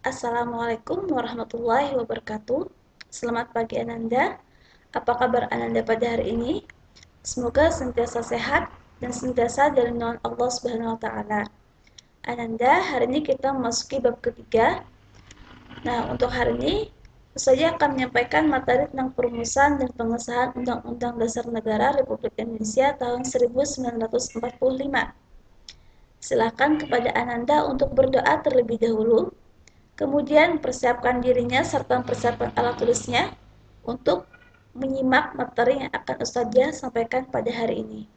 Assalamualaikum warahmatullahi wabarakatuh. Selamat pagi Ananda. Apa kabar Ananda pada hari ini? Semoga senantiasa sehat dan senantiasa dari naungan Allah Subhanahu wa taala. Ananda, hari ini kita memasuki bab ketiga. Nah, untuk hari ini saya akan menyampaikan materi tentang perumusan dan pengesahan Undang-Undang Dasar Negara Republik Indonesia tahun 1945. Silakan kepada Ananda untuk berdoa terlebih dahulu. Kemudian persiapkan dirinya serta persiapkan alat tulisnya untuk menyimak materi yang akan Ustazah sampaikan pada hari ini.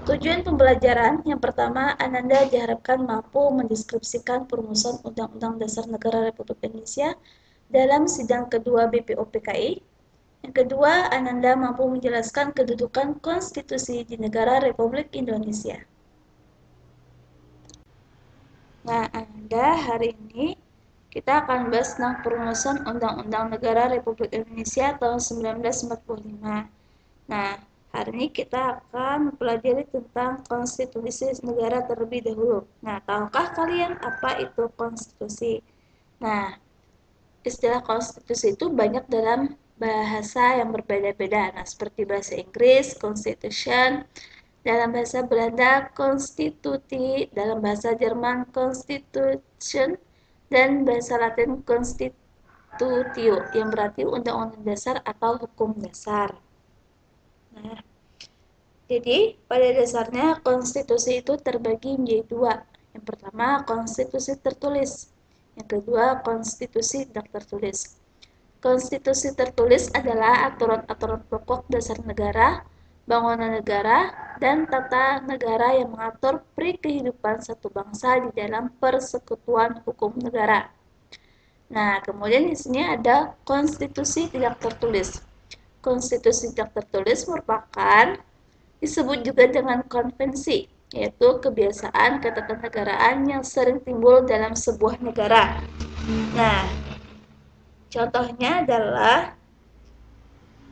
Tujuan pembelajaran yang pertama, Ananda diharapkan mampu mendeskripsikan perumusan Undang-Undang Dasar Negara Republik Indonesia dalam sidang kedua BPOPKI. Yang kedua, Ananda mampu menjelaskan kedudukan konstitusi di negara Republik Indonesia. Nah, Anda hari ini kita akan bahas tentang perumusan Undang-Undang Negara Republik Indonesia tahun 1945. Nah, hari ini kita akan mempelajari tentang konstitusi negara terlebih dahulu. Nah, tahukah kalian apa itu konstitusi? Nah, istilah konstitusi itu banyak dalam bahasa yang berbeda-beda. Nah, seperti bahasa Inggris, constitution, dalam bahasa Belanda, konstituti, dalam bahasa Jerman, constitution, dan bahasa Latin, constitutio, yang berarti undang-undang dasar atau hukum dasar. Nah, jadi pada dasarnya konstitusi itu terbagi menjadi dua. Yang pertama, konstitusi tertulis. Yang kedua, konstitusi tidak tertulis. Konstitusi tertulis adalah aturan-aturan pokok dasar negara, bangunan negara, dan tata negara yang mengatur kehidupan satu bangsa di dalam persekutuan hukum negara. Nah, kemudian di sini ada konstitusi tidak tertulis. Konstitusi tidak tertulis merupakan disebut juga dengan konvensi, yaitu kebiasaan ketatanegaraan yang sering timbul dalam sebuah negara. Nah, contohnya adalah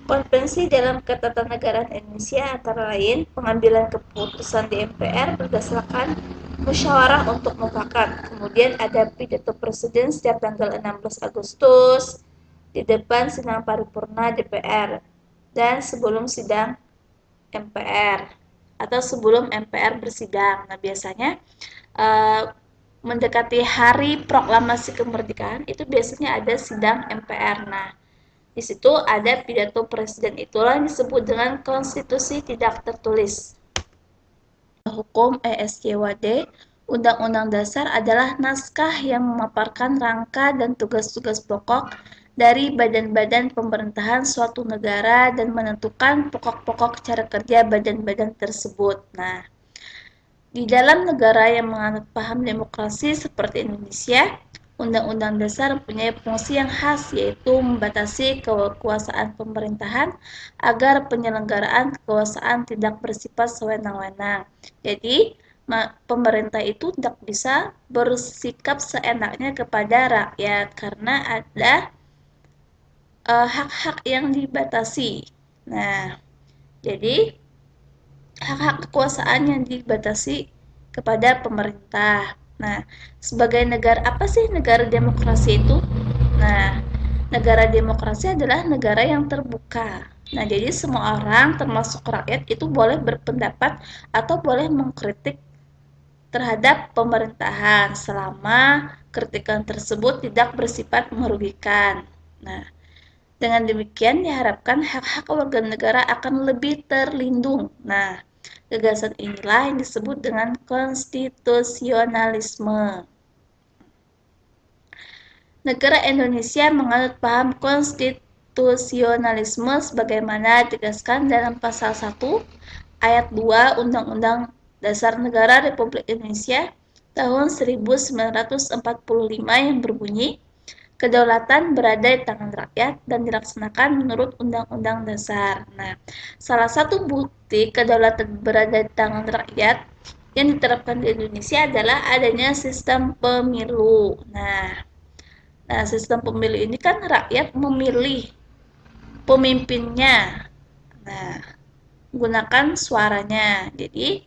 konvensi dalam ketatanegaraan Indonesia antara lain pengambilan keputusan di MPR berdasarkan musyawarah untuk mufakat. Kemudian ada pidato presiden setiap tanggal 16 Agustus di depan sidang paripurna DPR dan sebelum sidang MPR atau sebelum MPR bersidang. Nah, biasanya mendekati hari proklamasi kemerdekaan itu biasanya ada sidang MPR. Nah, di situ ada pidato presiden, itulah yang disebut dengan konstitusi tidak tertulis. Hukum ESJWD, Undang-Undang Dasar adalah naskah yang memaparkan rangka dan tugas-tugas pokok dari badan-badan pemerintahan suatu negara dan menentukan pokok-pokok cara kerja badan-badan tersebut. Nah, di dalam negara yang menganut paham demokrasi seperti Indonesia, Undang-Undang Dasar mempunyai fungsi yang khas, yaitu membatasi kekuasaan pemerintahan agar penyelenggaraan kekuasaan tidak bersifat sewenang-wenang. Jadi, pemerintah itu tidak bisa bersikap seenaknya kepada rakyat karena ada hak-hak yang dibatasi. Nah, jadi hak-hak kekuasaan yang dibatasi kepada pemerintah. Nah, sebagai negara apa sih negara demokrasi itu? Nah, negara demokrasi adalah negara yang terbuka. Nah, jadi semua orang termasuk rakyat itu boleh berpendapat atau boleh mengkritik terhadap pemerintahan selama kritikan tersebut tidak bersifat merugikan. Nah, dengan demikian diharapkan hak-hak warga negara akan lebih terlindung. Nah, gagasan inilah yang disebut dengan konstitusionalisme. Negara Indonesia menganut paham konstitusionalisme sebagaimana ditegaskan dalam pasal 1 ayat 2 Undang-Undang Dasar Negara Republik Indonesia tahun 1945 yang berbunyi, kedaulatan berada di tangan rakyat dan dilaksanakan menurut Undang-Undang Dasar. Nah, salah satu bukti kedaulatan berada di tangan rakyat yang diterapkan di Indonesia adalah adanya sistem pemilu. Nah, sistem pemilu ini kan rakyat memilih pemimpinnya. Nah, menggunakan suaranya. Jadi,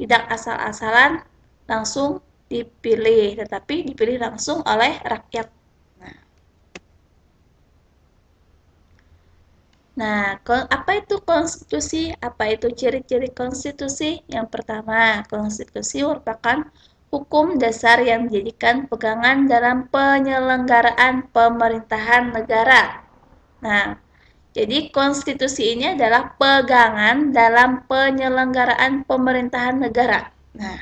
tidak asal-asalan langsung dipilih, tetapi dipilih langsung oleh rakyat. Nah, apa itu konstitusi? Apa itu ciri-ciri konstitusi? Yang pertama, konstitusi merupakan hukum dasar yang dijadikan pegangan dalam penyelenggaraan pemerintahan negara. Nah, jadi konstitusi ini adalah pegangan dalam penyelenggaraan pemerintahan negara. Nah,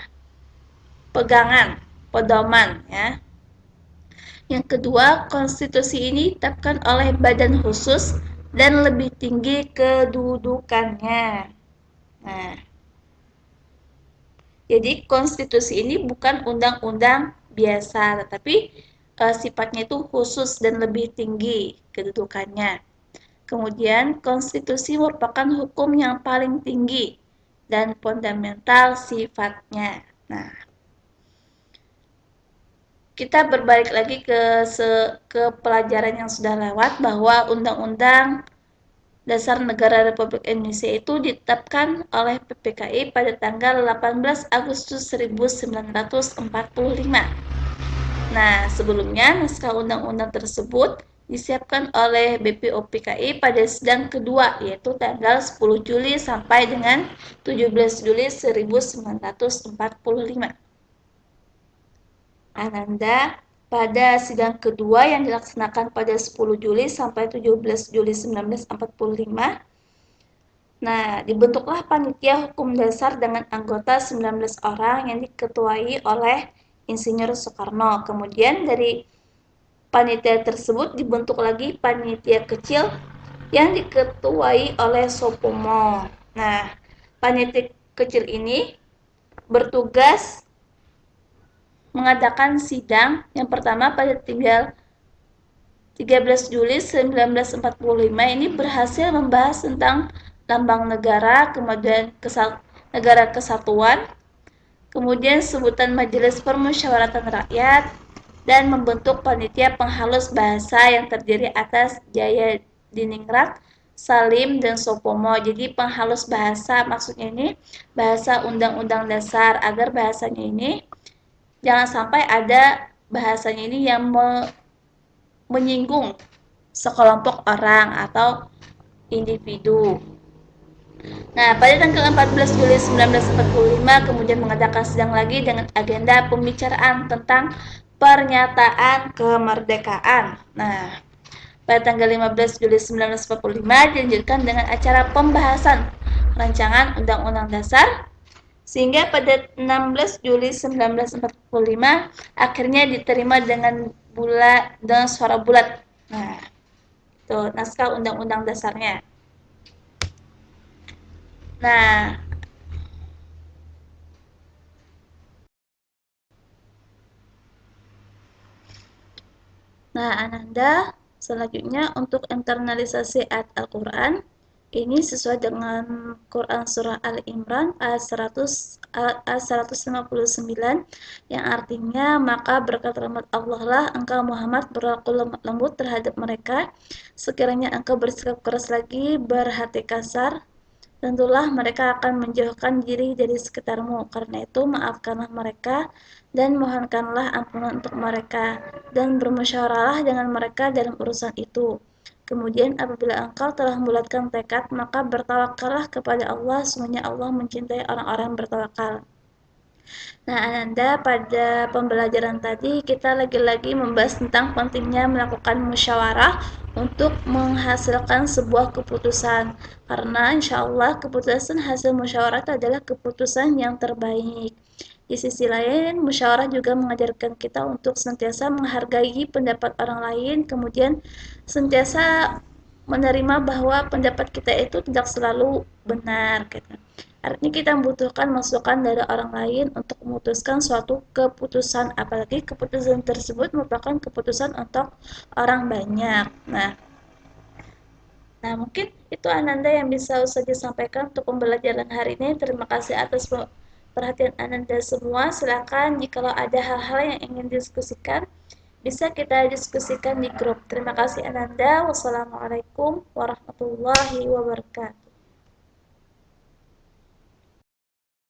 pegangan, pedoman ya. Yang kedua, konstitusi ini ditetapkan oleh badan khusus dan lebih tinggi kedudukannya. Nah, jadi konstitusi ini bukan undang-undang biasa, tetapi sifatnya itu khusus dan lebih tinggi kedudukannya. Kemudian, konstitusi merupakan hukum yang paling tinggi dan fundamental sifatnya. Nah, kita berbalik lagi ke pelajaran yang sudah lewat bahwa Undang-Undang Dasar Negara Republik Indonesia itu ditetapkan oleh PPKI pada tanggal 18 Agustus 1945. Nah, sebelumnya naskah undang-undang tersebut disiapkan oleh BPOPKI pada sidang kedua, yaitu tanggal 10 Juli sampai dengan 17 Juli 1945. Ananda, pada sidang kedua yang dilaksanakan pada 10 Juli sampai 17 Juli 1945, nah, dibentuklah panitia hukum dasar dengan anggota 19 orang yang diketuai oleh Insinyur Soekarno. Kemudian dari panitia tersebut dibentuk lagi panitia kecil yang diketuai oleh Sopomo. Nah, panitia kecil ini bertugas mengadakan sidang yang pertama pada tanggal 13 Juli 1945 ini berhasil membahas tentang lambang negara, kemudian negara kesatuan, kemudian sebutan Majelis Permusyawaratan Rakyat, dan membentuk panitia penghalus bahasa yang terdiri atas Jaya Diningrat, Salim, dan Sopomo. Jadi penghalus bahasa maksudnya ini bahasa undang-undang dasar agar bahasanya ini jangan sampai ada bahasanya ini yang menyinggung sekelompok orang atau individu. Nah, pada tanggal 14 Juli 1945 kemudian mengadakan sidang lagi dengan agenda pembicaraan tentang pernyataan kemerdekaan. Nah, pada tanggal 15 Juli 1945 dilanjutkan dengan acara pembahasan rancangan Undang-Undang Dasar sehingga pada 16 Juli 1945 akhirnya diterima dengan suara bulat. Nah, itu naskah Undang-Undang Dasarnya. Nah, Ananda, selanjutnya untuk internalisasi ayat Al-Quran, ini sesuai dengan Quran Surah Al-Imran ayat 159 yang artinya maka berkat rahmat Allah lah engkau Muhammad berlaku lemah lembut terhadap mereka, sekiranya engkau bersikap keras lagi berhati kasar, tentulah mereka akan menjauhkan diri dari sekitarmu. Karena itu maafkanlah mereka dan mohonkanlah ampunan untuk mereka dan bermusyawarahlah dengan mereka dalam urusan itu. Kemudian apabila engkau telah membulatkan tekad, maka bertawakallah kepada Allah, sesungguhnya Allah mencintai orang-orang bertawakal. Nah, Ananda, pada pembelajaran tadi kita lagi-lagi membahas tentang pentingnya melakukan musyawarah untuk menghasilkan sebuah keputusan. Karena insya Allah keputusan hasil musyawarah adalah keputusan yang terbaik. Di sisi lain, musyawarah juga mengajarkan kita untuk senantiasa menghargai pendapat orang lain, kemudian senantiasa menerima bahwa pendapat kita itu tidak selalu benar. Gitu. Artinya kita membutuhkan masukan dari orang lain untuk memutuskan suatu keputusan, apalagi keputusan tersebut merupakan keputusan untuk orang banyak. Nah, mungkin itu Ananda yang bisa Ustazah sampaikan untuk pembelajaran hari ini. Terima kasih atas perhatian Ananda semua. Silakan jikalau ada hal-hal yang ingin diskusikan, bisa kita diskusikan di grup. Terima kasih Ananda. Wassalamualaikum warahmatullahi wabarakatuh.